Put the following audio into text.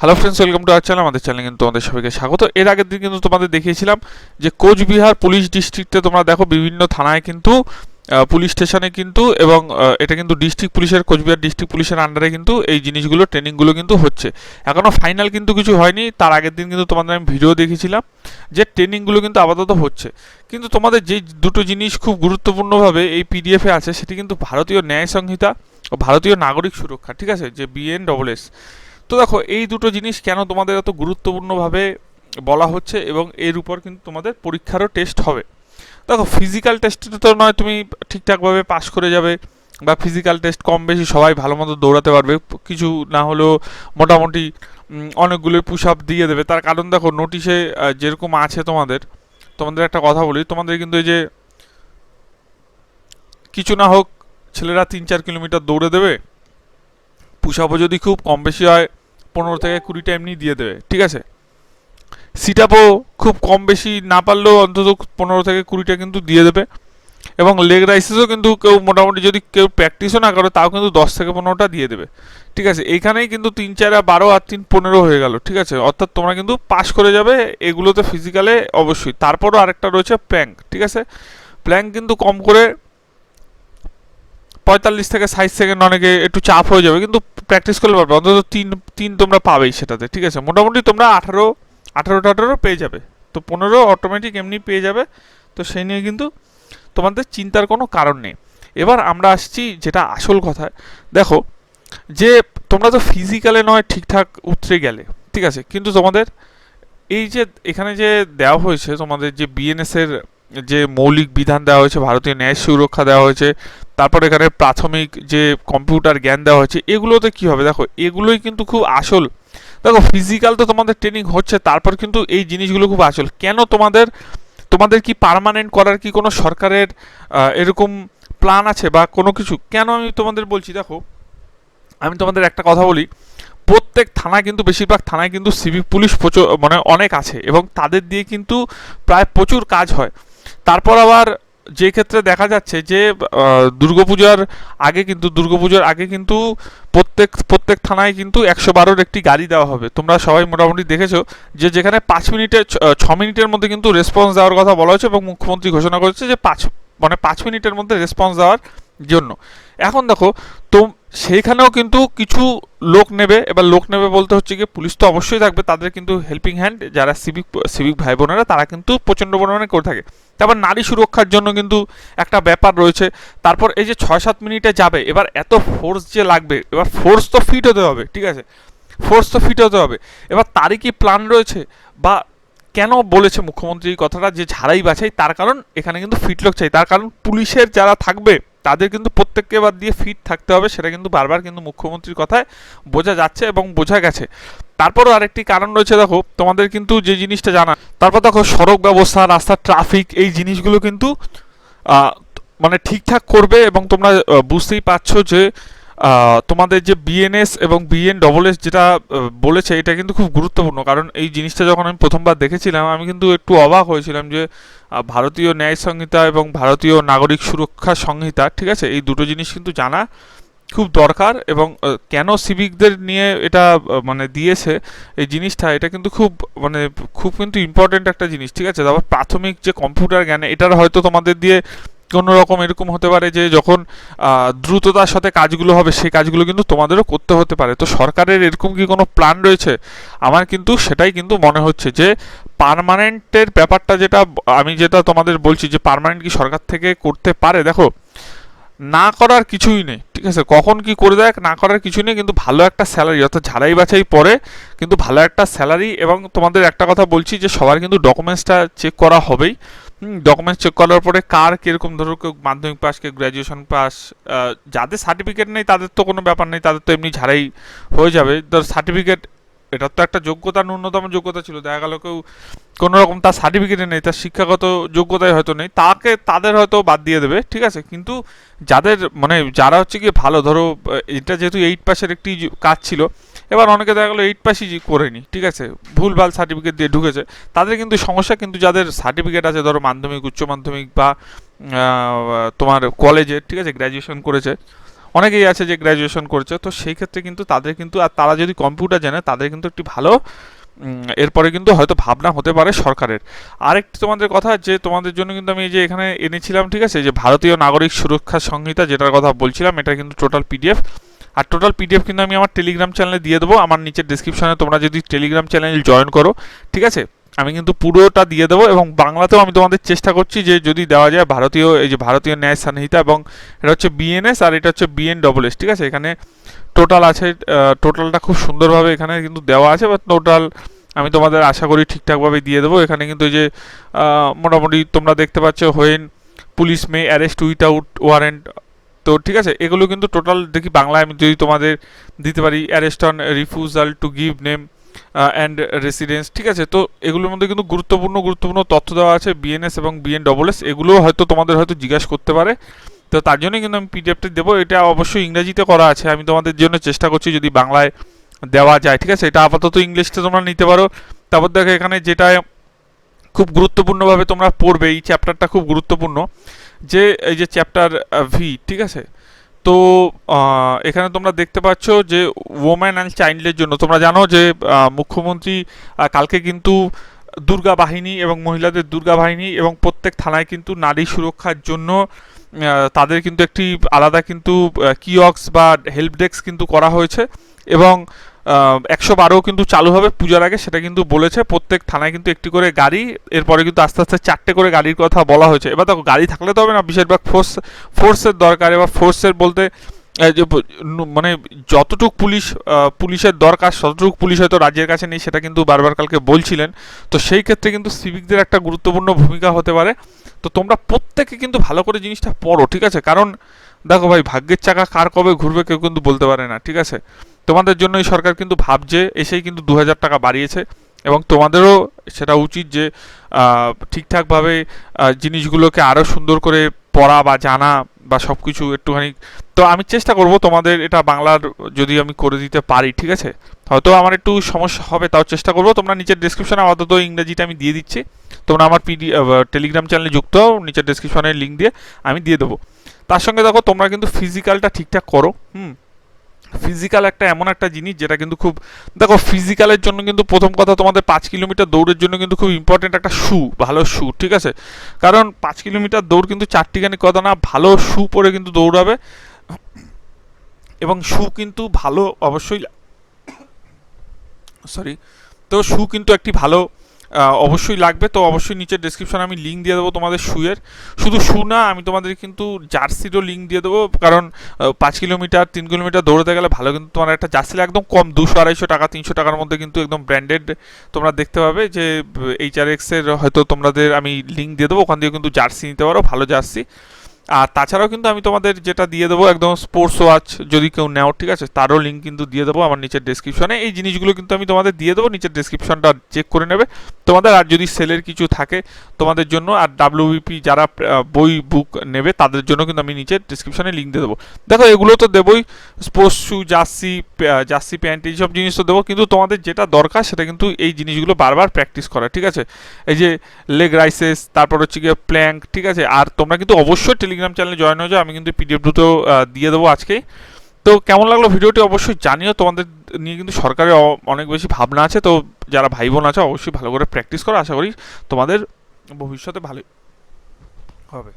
Hello friends, welcome to our channel. আমাদের চ্যানেলে কিন্তু তোমাদের সবাইকে স্বাগত। এর আগের দিন কিন্তু তোমাদের দেখিয়েছিলাম যে কোচবিহার পুলিশ ডিস্ট্রিক্টে তোমরা দেখো বিভিন্ন থানায় কিন্তু পুলিশ স্টেশনে কিন্তু এবং এটা কিন্তু ডিস্ট্রিক্ট পুলিশের, কোচবিহার ডিস্ট্রিক্ট পুলিশের আন্ডারে কিন্তু এই জিনিসগুলো ট্রেনিংগুলো কিন্তু হচ্ছে। এখনও ফাইনাল কিন্তু কিছু হয়নি। তার আগের দিন কিন্তু তোমাদের আমি ভিডিও দেখিয়েছিলাম যে ট্রেনিংগুলো কিন্তু আপাতত হচ্ছে। কিন্তু তোমাদের যেই দুটো জিনিস খুব গুরুত্বপূর্ণভাবে এই পিডিএফে আছে, সেটি কিন্তু ভারতীয় ন্যায় সংহিতা ও ভারতীয় নাগরিক সুরক্ষা, ঠিক আছে, যে বিএনডব্লিউএস। তো দেখো, এই দুটো জিনিস কেন তোমাদের এত গুরুত্বপূর্ণভাবে বলা হচ্ছে এবং এর উপর কিন্তু তোমাদের পরীক্ষারও টেস্ট হবে। দেখো, ফিজিক্যাল টেস্টে তো নয় তুমি ঠিকঠাকভাবে পাশ করে যাবে, বা ফিজিক্যাল টেস্ট কম বেশি সবাই ভালো মতো দৌড়াতে পারবে, কিছু না হলেও মোটামুটি অনেকগুলো পুশ আপ দিয়ে দেবে। তার কারণ দেখো, নোটিশে যেরকম আছে তোমাদের তোমাদের একটা কথা বলি, তোমাদের কিন্তু এই যে কিছু না হোক ছেলেরা 3-4 কিলোমিটার দৌড়ে দেবে, পুশ আপও যদি খুব কম বেশি হয় 15 থেকে 20টা এমনি দিয়ে দেবে, ঠিক আছে। সিট আপও খুব কম বেশি না পারলেও অন্তত 15 থেকে 20টা কিন্তু দিয়ে দেবে। এবং লেগ রাইসেসও কিন্তু কেউ মোটামুটি যদি কেউ প্র্যাকটিসও না করে তাও কিন্তু 10 থেকে 15টা দিয়ে দেবে, ঠিক আছে। এইখানেই কিন্তু 3-4-12 আর 3-15 হয়ে গেল, ঠিক আছে। অর্থাৎ তোমরা কিন্তু পাস করে যাবে এগুলোতে ফিজিক্যালে অবশ্যই। তারপরও আরেকটা রয়েছে প্ল্যাঙ্ক, ঠিক আছে। প্ল্যাঙ্ক কিন্তু কম করে 45 থেকে 60 সেকেন্ড, অনেকে একটু চাপ হয়ে যাবে, কিন্তু প্র্যাকটিস করলে পারবে। অন্তত তিন তিন তোমরা পাবেই সেটাতে, ঠিক আছে। মোটামুটি তোমরা 18 পেয়ে যাবে, তো 15 অটোমেটিক এমনি পেয়ে যাবে। তো সেই নিয়ে কিন্তু তোমাদের চিন্তার কোনো কারণ নেই। এবার আমরা আসছি যেটা আসল কথায়। দেখো, যে তোমরা তো ফিজিক্যালে নয় ঠিকঠাক উতরে গেলে, ঠিক আছে, কিন্তু তোমাদের এই যে এখানে যে দেওয়া হয়েছে তোমাদের যে বিএনএস এর যে মৌলিক বিধান দেওয়া হয়েছে, ভারতীয় ন্যায় সুরক্ষা দেওয়া হয়েছে, তারপর এখানে প্রাথমিক যে কম্পিউটার জ্ঞান দেওয়া হয়েছে, এগুলোতে কি হবে দেখো, এগুলোই কিন্তু খুব আসল। দেখো, ফিজিক্যাল তো তোমাদের ট্রেনিং হচ্ছে, তারপর কিন্তু এই জিনিসগুলো খুব আসল। কেন তোমাদের তোমাদের কি পার্মানেন্ট করার কি কোনো সরকারের এরকম প্ল্যান আছে বা কোনো কিছু? কেন আমি তোমাদের বলছি, দেখো আমি তোমাদের একটা কথা বলি, প্রত্যেক থানায় কিন্তু, বেশিরভাগ থানায় কিন্তু সিভিক পুলিশ প্রচুর, মানে অনেক আছে, এবং তাদের দিয়ে কিন্তু প্রায় প্রচুর কাজ হয়। তারপর আবার যে ক্ষেত্রে দেখা যাচ্ছে যে দুর্গাপূজার আগে কিন্তু প্রত্যেক প্রত্যেক থানায় কিন্তু 112-র একটি গাড়ি দেওয়া হবে। তোমরা সবাই মোটামুটি দেখেছো যে যেখানে 5 মিনিটের 6 মিনিটের মধ্যে কিন্তু রেসপন্স দেওয়ার কথা বলা হয়েছে, এবং মুখ্যমন্ত্রী ঘোষণা করেছে যে 5 মিনিটের মধ্যে রেসপন্স দেওয়ার জন্য। এখন দেখো, তো সেইখানেও কিন্তু কিছু লোক নেবে। এবার লোক নেবে বলতে হচ্ছে কি, পুলিশ তো অবশ্যই থাকবে, তাদের কিন্তু হেল্পিং হ্যান্ড যারা সিভিক সিভিক ভাই বোনেরা, তারা কিন্তু প্রচণ্ড পরিমাণে করে থাকে। তারপর নারী সুরক্ষার জন্য কিন্তু একটা ব্যাপার রয়েছে। তারপর এই যে 6-7 মিনিটে যাবে, এবার এত ফোর্স যে লাগবে, এবার ফোর্স তো ফিট হতে হবে, ঠিক আছে, ফোর্স তো ফিট হতে হবে। এবার তারই কি প্ল্যান রয়েছে, বা কেন বলেছে মুখ্যমন্ত্রী এই কথাটা যে ঝাড়াই বাছাই? তার কারণ এখানে কিন্তু ফিট লোক চাই। তার কারণ পুলিশের যারা থাকবে তাদের কিন্তু প্রত্যেককে বাদ দিয়ে ফিট থাকতে হবে, সেটা কিন্তু বারবার কিন্তু মুখ্যমন্ত্রীর কথায় বোঝা যাচ্ছে এবং বোঝা গেছে। তারপরও আরেকটি কারণ রয়েছে, দেখো তোমাদের কিন্তু যে জিনিসটা জানা, তারপর দেখো সড়ক ব্যবস্থা, রাস্তার ট্রাফিক, এই জিনিসগুলো কিন্তু আহ, মানে ঠিকঠাক করবে। এবং তোমরা বুঝতেই পারছো যে তোমাদের যে বিএনএস এবং বিএনডব্লিউএস যেটা বলেছে, এটা কিন্তু খুব গুরুত্বপূর্ণ। কারণ এই জিনিসটা যখন আমি প্রথমবার দেখেছিলাম, আমি কিন্তু একটু অবাক হয়েছিলাম যে ভারতীয় ন্যায় সংহিতা এবং ভারতীয় নাগরিক সুরক্ষা সংহিতা, ঠিক আছে, এই দুটো জিনিস কিন্তু জানা খুব দরকার। এবং কেন সিভিকদের নিয়ে এটা মানে দিয়েছে এই জিনিসটা, এটা কিন্তু খুব মানে খুব কিন্তু ইম্পর্টেন্ট একটা জিনিস, ঠিক আছে। তারপর প্রাথমিক যে কম্পিউটার জ্ঞান, এটার হয়তো তোমাদের দিয়ে কোনো রকম এরকম হতে পারে যে যখন দ্রুততার সাথে কাজগুলো হবে, সেই কাজগুলো কিন্তু তোমাদেরও করতে হতে পারে। তো সরকারের এরকম কি কোনো প্ল্যান রয়েছে? আমার কিন্তু সেটাই কিন্তু মনে হচ্ছে যে পার্মানেন্টের ব্যাপারটা, যেটা আমি যেটা তোমাদের বলছি যে পার্মানেন্ট কি সরকার থেকে করতে পারে, দেখো না করার কিছুই নেই, ঠিক আছে। কখন কি করে দেয়, না করার কিছু নেই, কিন্তু ভালো একটা স্যালারি, অর্থাৎ ঝাড়াই বাছাই পরে কিন্তু ভালো একটা স্যালারি। এবং তোমাদের একটা কথা বলছি যে সবার কিন্তু ডকুমেন্টসটা চেক করা হবেই। ডকুমেন্টস চেক করার পরে কার কীরকম, ধরো কেউ মাধ্যমিক পাস, কেউ গ্র্যাজুয়েশন পাস, যাদের সার্টিফিকেট নেই তাদের তো কোনো ব্যাপার নেই, তাদের তো এমনি ঝাড়াই হয়ে যাবে। ধর সার্টিফিকেট, এটা তো একটা যোগ্যতা, ন্যূনতম যোগ্যতা ছিল, দেখা গেল কেউ কোনো রকম তার সার্টিফিকেটে নেই, তার শিক্ষাগত যোগ্যতায় হয়তো নেই, তাদের হয়তো বাদ দিয়ে দেবে, ঠিক আছে। কিন্তু যাদের মানে যারা হচ্ছে কি ভালো, ধরো এটা যেহেতু 8 পাসের একটি কাজ ছিল, এবার অনেকে দেখা গেলো 8 পাসই করেনি, ঠিক আছে, ভুলভাল সার্টিফিকেট দিয়ে ঢুকেছে, তাদের কিন্তু সমস্যা। কিন্তু যাদের সার্টিফিকেট আছে, ধরো মাধ্যমিক, উচ্চ মাধ্যমিক, বা তোমার কলেজে, ঠিক আছে, গ্র্যাজুয়েশন করেছে, অনেকেই আছে যে গ্র্যাজুয়েশন করছে, তো সেই ক্ষেত্রে কিন্তু তাদের কিন্তু, আর তারা যদি কম্পিউটার জানে তাদের কিন্তু একটি ভালো এরপরে কিন্তু হয়তো ভাবনা হতে পারে সরকারের। আরেকটি তোমাদের কথা, যে তোমাদের জন্য কিন্তু আমি এই যে এখানে এনেছিলাম, ঠিক আছে, যে ভারতীয় নাগরিক সুরক্ষা সংহিতা যেটার কথা বলছিলাম, এটা কিন্তু টোটাল পিডিএফ। আর টোটাল পিডিএফ কিন্তু আমি আমার টেলিগ্রাম চ্যানেলে দিয়ে দেবো, আমার নিচের ডিসক্রিপশনে তোমরা যদি টেলিগ্রাম চ্যানেল জয়েন করো, ঠিক আছে, আমি কিন্তু পুরোটা দিয়ে দেবো। এবং বাংলাতেও আমি তোমাদের চেষ্টা করছি যে যদি দেওয়া যায় ভারতীয়, এই যে ভারতীয় ন্যায় সংহিতা, এবং এটা হচ্ছে বিএনএস আর এটা হচ্ছে বিএনডব্লিউএস, ঠিক আছে, এখানে টোটাল আছে, টোটালটা খুব সুন্দরভাবে এখানে কিন্তু দেওয়া আছে, বা টোটাল আমি তোমাদের আশা করি ঠিকঠাকভাবে দিয়ে দেবো। এখানে কিন্তু এই যে মোটামুটি তোমরা দেখতে পাচ্ছ, when police May arrest without warrant, তো ঠিক আছে, এগুলো কিন্তু টোটাল দেখি বাংলায় আমি যদি তোমাদের দিতে পারি, arrest on refusal to give name and residence, ঠিক আছে, তো এগুলোর মধ্যে কিন্তু গুরুত্বপূর্ণ তথ্য দেওয়া আছে, বিএনএস এবং বিএনডব্লিউএস, এগুলো হয়তো তোমাদের হয়তো জিজ্ঞাসা করতে পারে, তো তার জন্যই কিন্তু আমি পিডিএফটা দেবো। এটা অবশ্যই ইংরেজিতে করা আছে, আমি তোমাদের জন্য চেষ্টা করছি যদি বাংলায় দেওয়া যায়, ঠিক আছে, এটা আপাতত ইংলিশটা তোমরা নিতে পারো। তারপর দেখো এখানে যেটা খুব গুরুত্বপূর্ণভাবে তোমরা পড়বে, এই চ্যাপ্টারটা খুব গুরুত্বপূর্ণ, যে এই যে চ্যাপ্টার ভি, ঠিক আছে, তো এখানে তোমরা দেখতে পাচ্ছ যে ওম্যান অ্যান্ড চাইল্ডের জন্য তোমরা জানো যে মুখ্যমন্ত্রী কালকে কিন্তু দুর্গা বাহিনী এবং মহিলাদের দুর্গা বাহিনী এবং প্রত্যেক থানায় কিন্তু নারী সুরক্ষার জন্য তাদের কিন্তু একটি আলাদা কিন্তু কিয়ক্স বা হেল্প ডেস্ক কিন্তু করা হয়েছে, এবং 112 কিন্তু চালু হবে পূজার আগে, সেটা কিন্তু বলেছে। প্রত্যেক থানায় কিন্তু একটি করে গাড়ি, এরপরে কিন্তু আস্তে আস্তে 4টে করে গাড়ির কথা বলা হয়েছে। এবার দেখো গাড়ি থাকলে তো হবে না, বেশিরভাগ ফোর্সের দরকার। এবার ফোর্সের বলতে যে মানে যতটুক পুলিশের দরকার ততটুক পুলিশ হয়তো রাজ্যের কাছে নেই, সেটা কিন্তু বারবার কালকে বলছিলেন। তো সেই ক্ষেত্রে কিন্তু সিভিকদের একটা গুরুত্বপূর্ণ ভূমিকা হতে পারে। তো তোমরা প্রত্যেকে কিন্তু ভালো করে জিনিসটা পড়ো, ঠিক আছে, কারণ দেখো ভাই, ভাগ্যের চাকা কার কবে ঘুরবে কেউ কিন্তু বলতে পারে না, ঠিক আছে। তোমাদের জন্যই সরকার কিন্তু ভাবছে, এসেই কিন্তু 2000 টাকা বাড়িয়েছে, এবং তোমাদেরও সেটা উচিত যে ঠিকঠাকভাবে জিনিসগুলোকে আরও সুন্দর করে পড়া বা জানা বা সব কিছু একটুখানি। তো আমি চেষ্টা করব তোমাদের এটা বাংলার যদি আমি করে দিতে পারি, ঠিক আছে, হয়তো আমার একটু সমস্যা হবে, তাও চেষ্টা করব। তোমরা নিচের ডিসক্রিপশনে আপাতত ইংরেজিটা আমি দিয়ে দিচ্ছি, তোমরা আমার টেলিগ্রাম চ্যানেলে যুক্ত হও, নিচের ডিসক্রিপশনে লিঙ্ক দিয়ে আমি দিয়ে দেবো। তার সঙ্গে দেখো তোমরা কিন্তু ফিজিক্যালটা ঠিকঠাক করো। ফিজিক্যাল একটা এমন একটা জিনিস যেটা কিন্তু খুব, দেখো ফিজিক্যালের জন্য কিন্তু প্রথম কথা তোমাদের 5 কিলোমিটার দৌড়ের জন্য কিন্তু খুব ইম্পর্টেন্ট একটা ভালো শু, ঠিক আছে, কারণ 5 কিলোমিটার দৌড় কিন্তু চারটিখানি কথা না, ভালো শু পরে কিন্তু দৌড়াবে, এবং শু কিন্তু ভালো অবশ্যই, সরি, তো শু কিন্তু একটি ভালো অবশ্যই লাগবে। তো অবশ্যই নিচের ডেসক্রিপশনে আমি লিঙ্ক দিয়ে দেবো তোমাদের শুয়ের, শুধু শু না, আমি তোমাদের কিন্তু জার্সিরও লিঙ্ক দিয়ে দেবো, কারণ 5 কিলোমিটার 3 কিলোমিটার দৌড়াতে গেলে ভালো কিন্তু তোমার একটা জার্সি একদম কম 200-250 টাকা 300 টাকার মধ্যে কিন্তু একদম ব্র্যান্ডেড তোমরা দেখতে পাবে, যে HRX এর হয়তো তোমাদের আমি লিঙ্ক দিয়ে দেবো, ওখান দিয়ে কিন্তু জার্সি নিতে পারো, ভালো জার্সি। আর তাছাড়াও কিন্তু আমি তোমাদের যেটা দিয়ে দেবো একদম স্পোর্টস ওয়াচ, যদি কেউ নেও, ঠিক আছে, তারও লিঙ্ক কিন্তু দিয়ে দেবো আমার নিচের ডেসক্রিপশনে। এই জিনিসগুলো কিন্তু আমি তোমাদের দিয়ে দেবো, নিচের ডেসক্রিপশনটা চেক করে নেবে তোমাদের। আর যদি সেলের কিছু থাকে তোমাদের জন্য, আর WBP যারা বই বুক নেবে তাদের জন্য কিন্তু আমি নিচের ডেসক্রিপশনে লিঙ্ক দিয়ে দেবো। দেখো এগুলো তো দেবোই, স্পোর্টস শু, জার্সি প্যান্ট, এইসব জিনিস তো দেবো, কিন্তু তোমাদের যেটা দরকার সেটা কিন্তু এই জিনিসগুলো বারবার প্র্যাকটিস করা, ঠিক আছে, এই যে লেগ রাইসেস, তারপর হচ্ছে গিয়ে প্ল্যাঙ্ক, ঠিক আছে। আর তোমরা কিন্তু অবশ্যই টেলিগ্রাম চ্যানেলে জয়েন হয়ে যাও, আমি কিন্তু পিডিএফ দুটো দিয়ে দেবো আজকেই। তো কেমন লাগলো ভিডিওটি অবশ্যই জানিও, তোমাদের নিয়ে কিন্তু সরকারের অনেক বেশি ভাবনা আছে। তো যারা ভাই বোন আছে অবশ্যই ভালো করে প্র্যাকটিস করো, আশা করি তোমাদের ভবিষ্যতে ভালোই হবে।